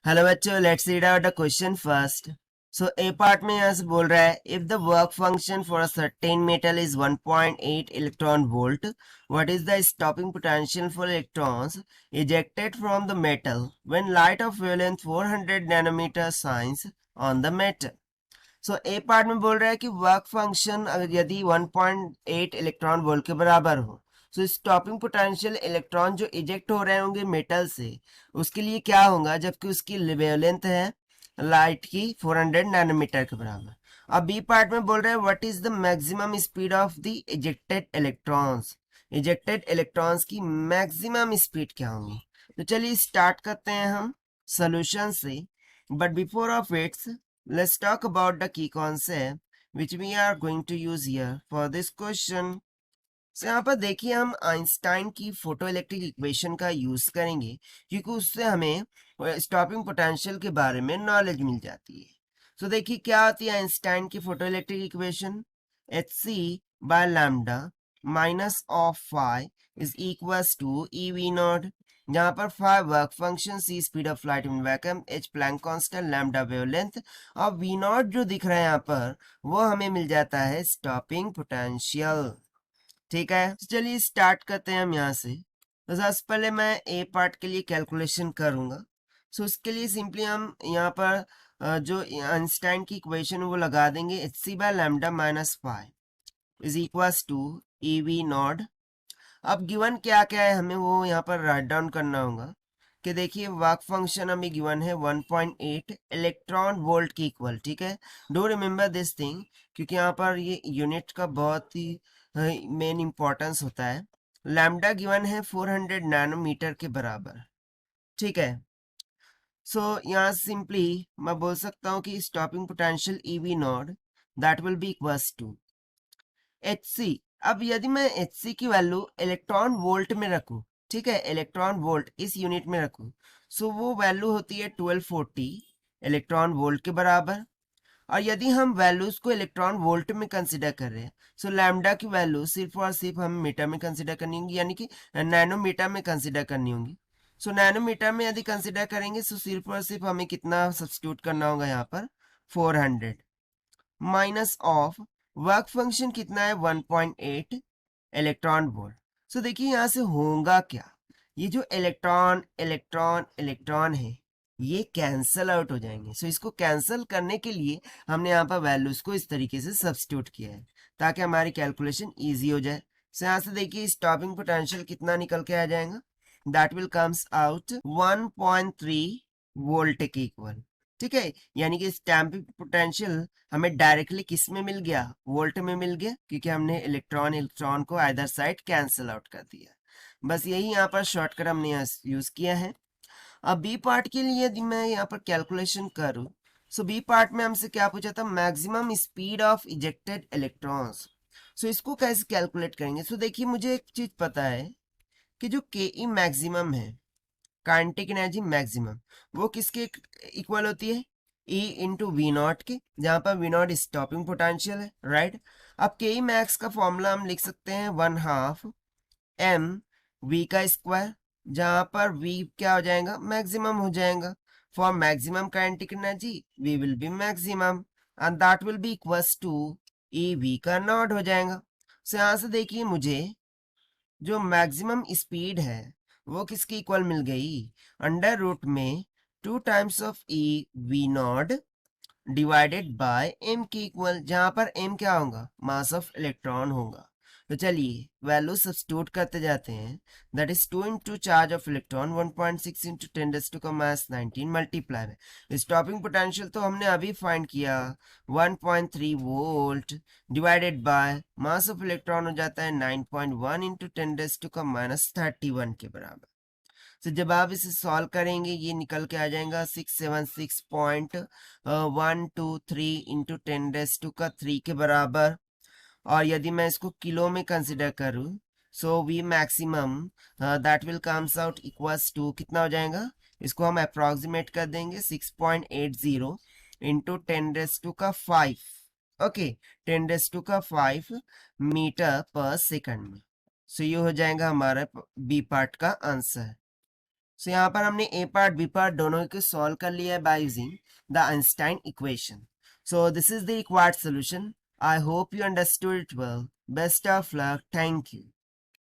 Hello बच्चों, let's read out the question first. So A part में यहाँ से बोल रहा है if the work function for a certain metal is 1.8 electron volt, what is the stopping potential for electrons ejected from the metal when light of wavelength 400 nanometer shines on the metal. So A part में बोल रहा है कि work function अगर यदि 1.8 electron volt के बराबर हो, सो स्टॉपिंग पोटेंशियल इलेक्ट्रॉन जो इजेक्ट हो रहे होंगे मेटल से, उसके लिए क्या होगा जबकि उसकी वेवलेंथ है लाइट की 400 नैनोमीटर के बराबर. अब बी पार्ट में बोल रहे हैं what is the maximum speed of the ejected electrons. Ejected electrons की मैक्सिमम स्पीड क्या होगी. तो चलिए स्टार्ट करते हैं हम सोल्यूशन से. But before of its, let's talk about the key concept which we are going to use here for this question. So यहाँ पर देखिए हम आइंस्टाइन की फोटो इलेक्ट्रिक इक्वेशन का यूज करेंगे क्योंकि उससे हमें स्टॉपिंग पोटेंशियल के बारे में नॉलेज मिल जाती है. So देखिए क्या होती है आइंस्टाइन की photoelectric equation. H c by lambda minus of phi is equals to e V naught, जहां पर phi work function, c speed of light in vacuum, h Planck constant, lambda wavelength और V naught जो दिख रहा है यहाँ पर वो हमें मिल जाता है स्टॉपिंग पोटेंशियल. ठीक है, तो चलिए स्टार्ट करते हैं हम यहाँ से. तो सबसे पहले मैं ए पार्ट के लिए कैलकुलेशन करूंगा. सो उसके लिए सिंपली हम यहाँ पर जो आइंस्टाइन की इक्वेशन वो लगा देंगे. H c by lambda minus phi is equals to e V naught. अब गिवन क्या क्या है हमें वो यहाँ पर राइट डाउन करना होगा कि देखिए वर्क फंक्शन हमें गिवन है 1.8 इलेक्ट्रॉन वोल्ट की इक्वल. ठीक है, डू रिमेम्बर दिस थिंग क्योंकि यहाँ पर ये यूनिट का बहुत ही मेन इंपॉर्टेंस होता है. लैम्डा गिवन है 400 नैनोमीटर के बराबर. ठीक है, सो यहाँ सिंपली मैं बोल सकता हूँ कि stopping potential e V naught that will be equals to h c. अब यदि मैं एच सी की वैल्यू इलेक्ट्रॉन वोल्ट में रखूं, ठीक है, इलेक्ट्रॉन वोल्ट इस यूनिट में रखूं, सो वो वैल्यू होती है 1240 इलेक्ट्रॉन वोल्ट के बराबर. और यदि हम वैल्यूज को इलेक्ट्रॉन वोल्ट में कंसिडर कर रहे हैं, सो लैम्डा की वैल्यू सिर्फ और सिर्फ हमें मीटर में कंसिडर करनी होगी, यानी कि नैनोमीटर में कंसिडर करनी होगी. सो नैनोमीटर में यदि कंसिडर करेंगे तो सिर्फ और सिर्फ हमें कितना सब्स्टिट्यूट करना होगा यहाँ पर 400 माइनस ऑफ वर्क फंक्शन कितना है 1.8 इलेक्ट्रॉन वोल्ट. सो देखिए यहां से होगा क्या, ये जो इलेक्ट्रॉन इलेक्ट्रॉन इलेक्ट्रॉन है ये कैंसल आउट हो जाएंगे. सो इसको कैंसल करने के लिए हमने यहाँ पर वैल्यूज को इस तरीके से सब्स्टिट्यूट किया है ताकि हमारी कैलकुलेशन इजी हो जाए. सो यहाँ से देखिए स्टॉपिंग पोटेंशियल कितना निकल के आ जाएगा. That will comes out 1.3 volt के इक्वल. ठीक है, यानी कि स्टैम्पिंग पोटेंशियल हमें डायरेक्टली किस में मिल गया, वोल्ट में मिल गया, क्योंकि हमने इलेक्ट्रॉन इलेक्ट्रॉन को आइदर साइड कैंसिल आउट कर दिया. बस यही यहाँ पर शॉर्टकट हमने यूज किया है. अब बी पार्ट के लिए यदि मैं यहाँ पर कैलकुलेशन करूँ, सो बी पार्ट में हमसे क्या पूछा था, maximum speed of ejected electrons. So इसको कैसे कैलकुलेट करेंगे. सो देखिए मुझे एक चीज पता है कि जो के ई मैक्सिमम है, काइनेटिक एनर्जी मैक्सिमम, वो किसके इक्वल होती है, E इंटू वी नॉट के, जहां पर वी नॉट स्टॉपिंग पोटेंशियल है. राइट, अब के ई मैक्स का फॉर्मूला हम लिख सकते हैं 1/2 m v का स्क्वायर, जहां पर v क्या हो जाएगा, मैक्सिमम हो जाएगा. For maximum kinetic energy v will be maximum and that will be equals to e V का नॉट हो जाएगा. सो यहां से देखिए मुझे जो मैक्सिमम स्पीड है वो किसकी इक्वल मिल गई, अंडर रूट में 2 times of e V naught divided by m की इक्वल, जहां पर एम क्या होगा, मास ऑफ इलेक्ट्रॉन होगा. तो चलिए वैल्यू सब्स्टिट्यूट करते जाते हैं. That is 2 into charge of electron 1.6 into 10⁻19 multiply में स्टॉपिंग पोटेंशियल तो हमने अभी फाइंड किया 1.3 volt divided by mass of electron हो जाता है 9.1 इंटू 10⁻31 के बराबर. तो जब आप इसे सॉल्व करेंगे ये निकल के आ जाएगा 676.123 इंटू 10⁻³ के बराबर. और यदि मैं इसको किलो में कंसिडर करूं, so V maximum that will comes out equals to कितना हो जाएगा, इसको हम अप्रोक्सीमेट कर देंगे 6.80 इंटू 10⁵. ओके, 10⁵ मीटर पर सेकंड में. सो ये हो जाएगा हमारा बी पार्ट का आंसर. सो यहाँ पर हमने ए पार्ट बी पार्ट दोनों को सॉल्व कर लिया है by using the Einstein equation. So this is the required solution. I hope you understood it well. Best of luck. Thank you.